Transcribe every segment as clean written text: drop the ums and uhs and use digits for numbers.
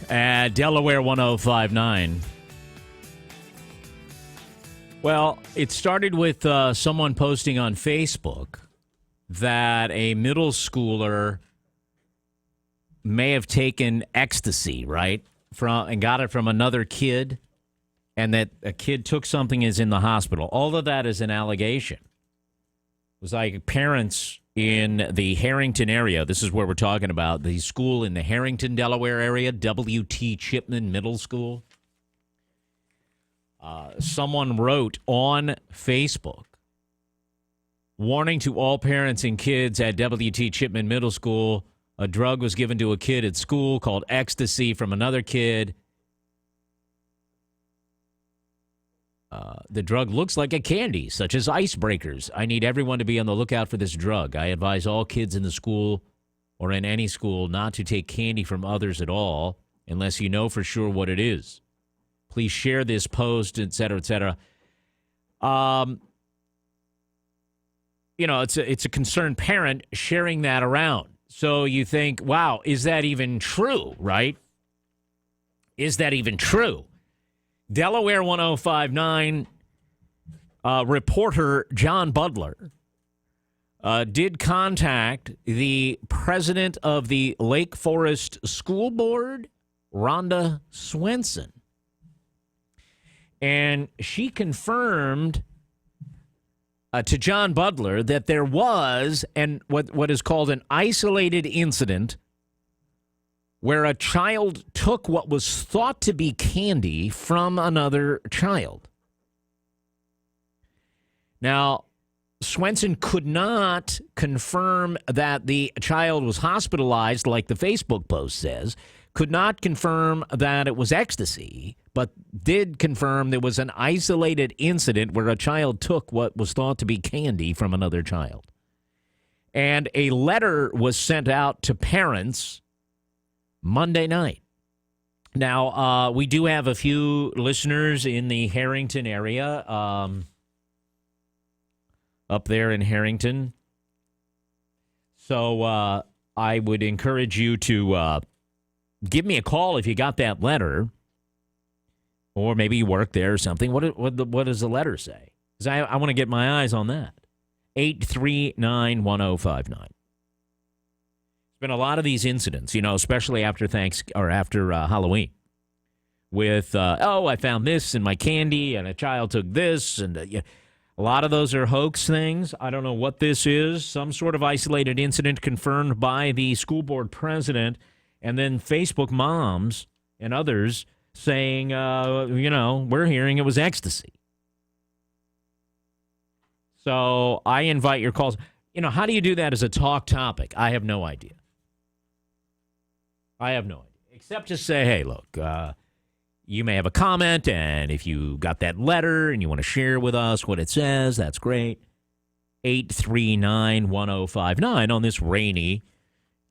at Delaware 1059. Well, it started with someone posting on Facebook that a middle schooler may have taken ecstasy, right, and got it from another kid, and that a kid took something and is in the hospital. All of that is an allegation. It was like parents in the Harrington area. This is where we're talking about the school in the Harrington, Delaware area, W.T. Chipman Middle School. Someone wrote on Facebook, warning to all parents and kids at W.T. Chipman Middle School, a drug was given to a kid at school called Ecstasy from another kid. The drug looks like a candy, such as icebreakers. I need everyone to be on the lookout for this drug. I advise all kids in the school or in any school not to take candy from others at all unless you know for sure what it is. Please share this post, et cetera, et cetera. It's a concerned parent sharing that around. So you think, wow, is that even true, right? Is that even true? Delaware 1059 reporter John Butler did contact the president of the Lake Forest School Board, Rhonda Swenson. And she confirmed to John Butler that there was what is called an isolated incident where a child took what was thought to be candy from another child. Now, Swenson could not confirm that the child was hospitalized, like the Facebook post says, could not confirm that it was ecstasy, but did confirm there was an isolated incident where a child took what was thought to be candy from another child. And a letter was sent out to parents Monday night. Now, we do have a few listeners in the Harrington area, up there in Harrington. So I would encourage you to give me a call if you got that letter, or maybe you work there or something. What does the letter say? Because I want to get my eyes on that. 839-1059. There's been a lot of these incidents, especially after Halloween, with I found this in my candy and a child took this, and a lot of those are hoax things. I don't know what this is. Some sort of isolated incident confirmed by the school board president. And then Facebook moms and others saying, we're hearing it was ecstasy. So I invite your calls. How do you do that as a talk topic? I have no idea. Except to say, hey, look, you may have a comment, and if you got that letter and you want to share with us what it says, that's great. 839-1059 on this rainy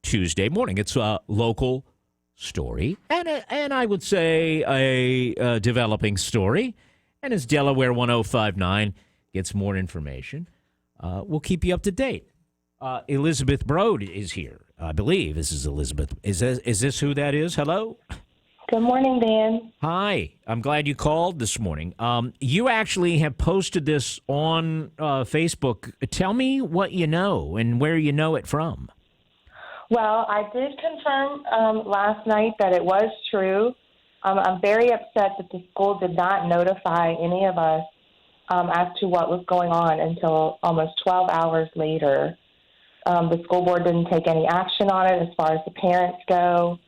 Tuesday morning. It's a local story, and I would say a developing story. And as Delaware 1059 gets more information, we'll keep you up to date. Elizabeth Broad is here. I believe this is Elizabeth. Is this who that is? Hello? Good morning, Dan. Hi. I'm glad you called this morning. You actually have posted this on Facebook. Tell me what you know and where you know it from. Well, I did confirm last night that it was true. I'm very upset that the school did not notify any of us as to what was going on until almost 12 hours later. The school board didn't take any action on it as far as the parents go.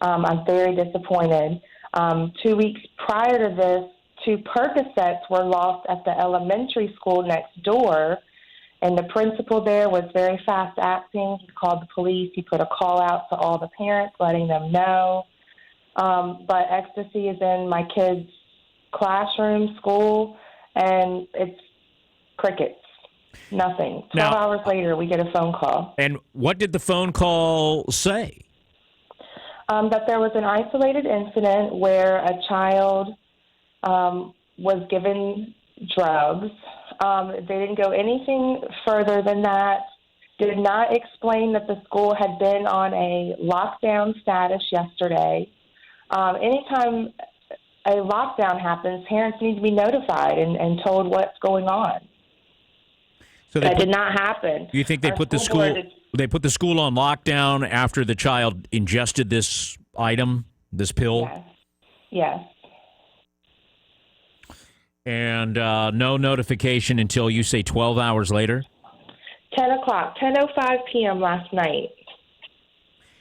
I'm very disappointed. 2 weeks prior to this, 2 Percocets were lost at the elementary school next door. And the principal there was very fast acting. He called the police. He put a call out to all the parents, letting them know. But ecstasy is in my kids' classroom, school, and it's crickets. Nothing. 12 hours later, we get a phone call. And what did the phone call say? That there was an isolated incident where a child was given drugs. They didn't go anything further than that. Did not explain that the school had been on a lockdown status yesterday. anytime a lockdown happens, parents need to be notified and told what's going on. So that did not happen. You think they Our put the school school? They put the school on lockdown after the child ingested this item, this pill? Yes. Yes. And no notification until you say 12 hours later? 10 o'clock, 10:05 p.m. last night.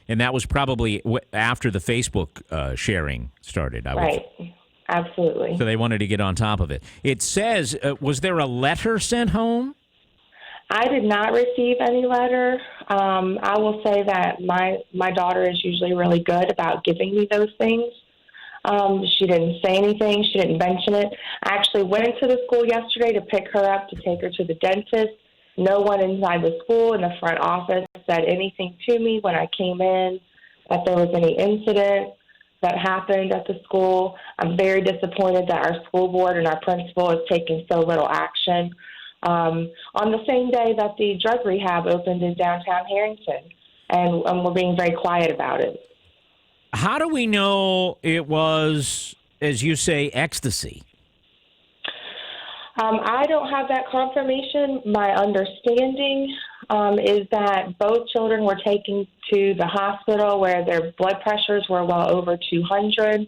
And that was probably after the Facebook sharing started. Right. Absolutely. So they wanted to get on top of it. It says, was there a letter sent home? I did not receive any letter. I will say that my daughter is usually really good about giving me those things. She didn't say anything. She didn't mention it. I actually went into the school yesterday to pick her up to take her to the dentist. No one inside the school in the front office said anything to me when I came in that there was any incident that happened at the school. I'm very disappointed that our school board and our principal is taking so little action. On the same day that the drug rehab opened in downtown Harrington, and we're being very quiet about it. How do we know it was, as you say, ecstasy? I don't have that confirmation. My understanding is that both children were taken to the hospital where their blood pressures were well over 200.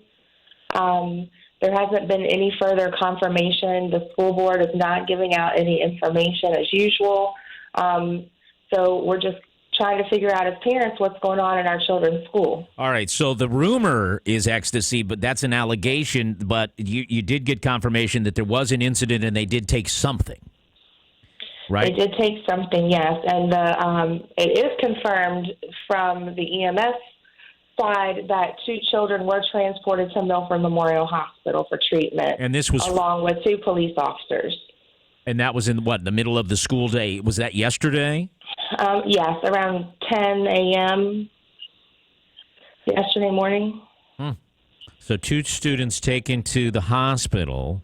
There hasn't been any further confirmation. The school board is not giving out any information as usual. So we're just trying to figure out as parents what's going on in our children's school. All right, so the rumor is ecstasy, but that's an allegation, but you did get confirmation that there was an incident and they did take something, right? They did take something, yes, and it is confirmed from the EMS side that 2 children were transported to Milford Memorial Hospital for treatment, and this was along with 2 police officers. And that was in the middle of the school day? Was that yesterday? Yes, around 10 a.m. yesterday morning. So 2 students taken to the hospital.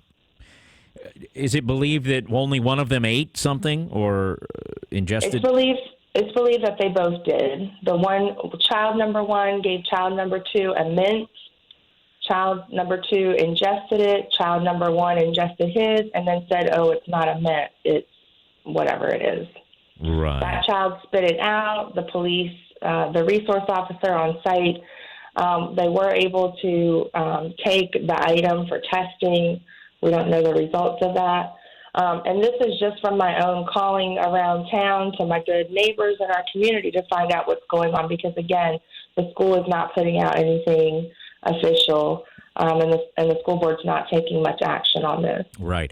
Is it believed that only one of them ate something or ingested? It's believed that they both did. Child number 1 gave child number 2 a mint. Child number 2 ingested it. Child number 1 ingested his and then said, "Oh, it's not a mint. It's whatever it is." Right. That child spit it out. The police, the resource officer on site, they were able to take the item for testing. We don't know the results of that. And this is just from my own calling around town to my good neighbors in our community to find out what's going on because, again, the school is not putting out anything official, and the school board's not taking much action on this. Right.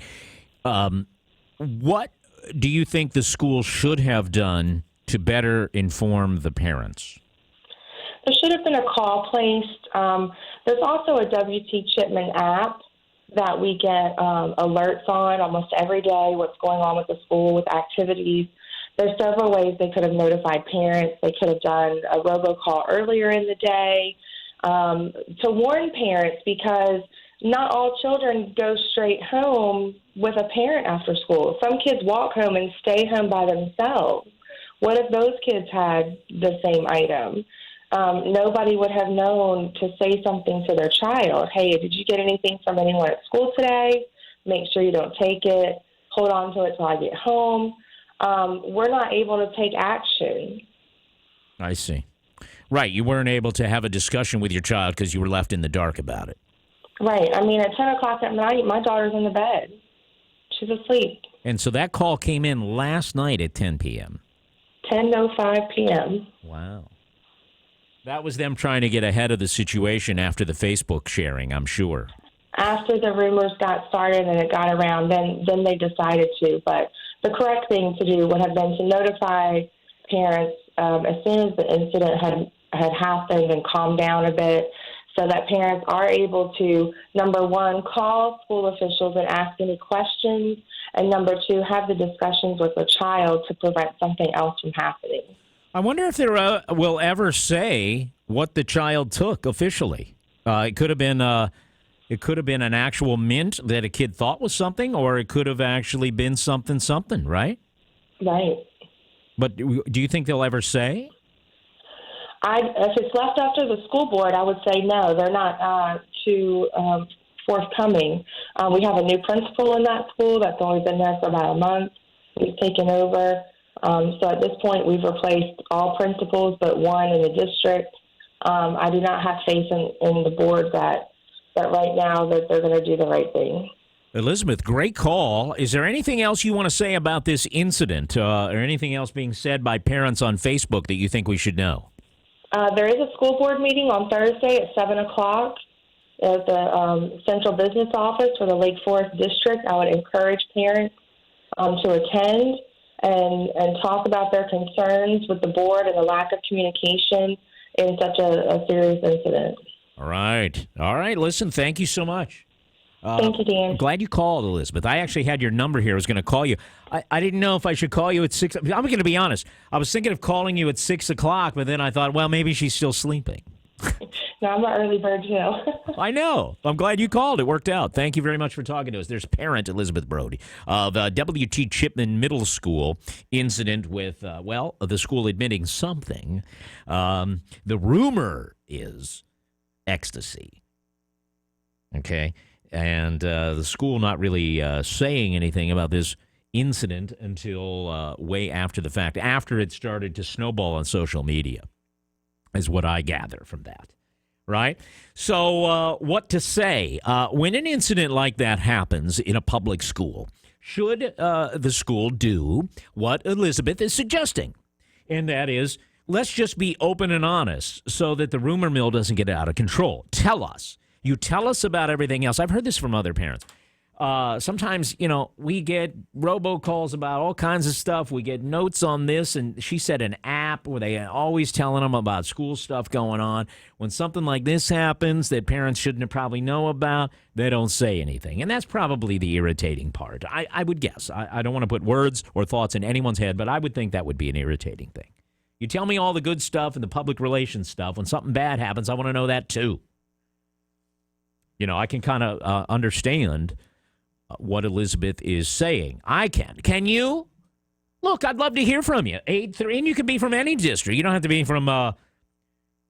What do you think the school should have done to better inform the parents? There should have been a call placed. There's also a WT Chipman app that we get alerts on almost every day, what's going on with the school, with activities. There's several ways they could have notified parents. They could have done a robocall earlier in the day to warn parents because not all children go straight home with a parent after school. Some kids walk home and stay home by themselves. What if those kids had the same item? Nobody would have known to say something to their child. Hey, did you get anything from anyone at school today? Make sure you don't take it. Hold on to it till I get home. We're not able to take action. I see. Right. You weren't able to have a discussion with your child because you were left in the dark about it. Right. I mean, at 10 o'clock at night, my daughter's in the bed. She's asleep. And so that call came in last night at 10 p.m. 10:05 p.m. Wow. That was them trying to get ahead of the situation after the Facebook sharing, I'm sure. After the rumors got started and it got around, then they decided to. But the correct thing to do would have been to notify parents as soon as the incident had happened and calmed down a bit so that parents are able to, number 1, call school officials and ask any questions, and number 2, have the discussions with the child to prevent something else from happening. I wonder if they will ever say what the child took officially. It could have been an actual mint that a kid thought was something, or it could have actually been something, right? Right. But do you think they'll ever say? If it's left up to the school board, I would say no. They're not too forthcoming. We have a new principal in that school that's only been there for about a month. He's taken over. So at this point, we've replaced all principals but one in the district. I do not have faith in the board that right now that they're going to do the right thing. Elizabeth, great call. Is there anything else you want to say about this incident or anything else being said by parents on Facebook that you think we should know? There is a school board meeting on Thursday at 7 o'clock at the Central Business Office for the Lake Forest District. I would encourage parents to attend and talk about their concerns with the board and the lack of communication in such a serious incident. All right. Listen, thank you so much. Thank you, Dan. I'm glad you called, Elizabeth. I actually had your number here. I was going to call you. I didn't know if I should call you at 6. I'm going to be honest. I was thinking of calling you at 6 o'clock, but then I thought, well, maybe she's still sleeping. No, I'm an early bird, too. I know. I'm glad you called. It worked out. Thank you very much for talking to us. There's parent Elizabeth Brody of W.T. Chipman Middle School incident with, the school admitting something. The rumor is Ecstasy. Okay. And the school not really saying anything about this incident until way after the fact, after it started to snowball on social media, is what I gather from that. Right? So what to say? When an incident like that happens in a public school, should the school do what Elizabeth is suggesting? And that is, let's just be open and honest so that the rumor mill doesn't get out of control. Tell us. You tell us about everything else. I've heard this from other parents. Sometimes, we get robocalls about all kinds of stuff. We get notes on this, and she said an app where they are always telling them about school stuff going on. When something like this happens that parents shouldn't probably know about, they don't say anything. And that's probably the irritating part. I would guess. I don't want to put words or thoughts in anyone's head, but I would think that would be an irritating thing. You tell me all the good stuff and the public relations stuff. When something bad happens, I want to know that too. I can kind of understand what Elizabeth is saying. I can. Can you? Look, I'd love to hear from you. 8-3, and you can be from any district. You don't have to be from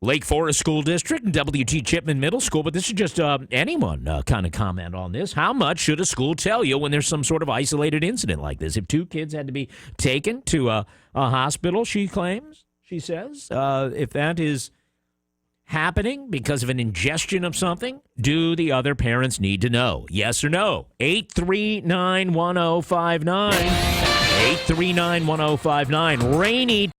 Lake Forest School District and W.T. Chipman Middle School, but this is just anyone kind of comment on this. How much should a school tell you when there's some sort of isolated incident like this? If 2 kids had to be taken to a hospital, she says, if that is happening because of an ingestion of something, do the other parents need to know? Yes or no? 839-1059. 839-1059. Rainy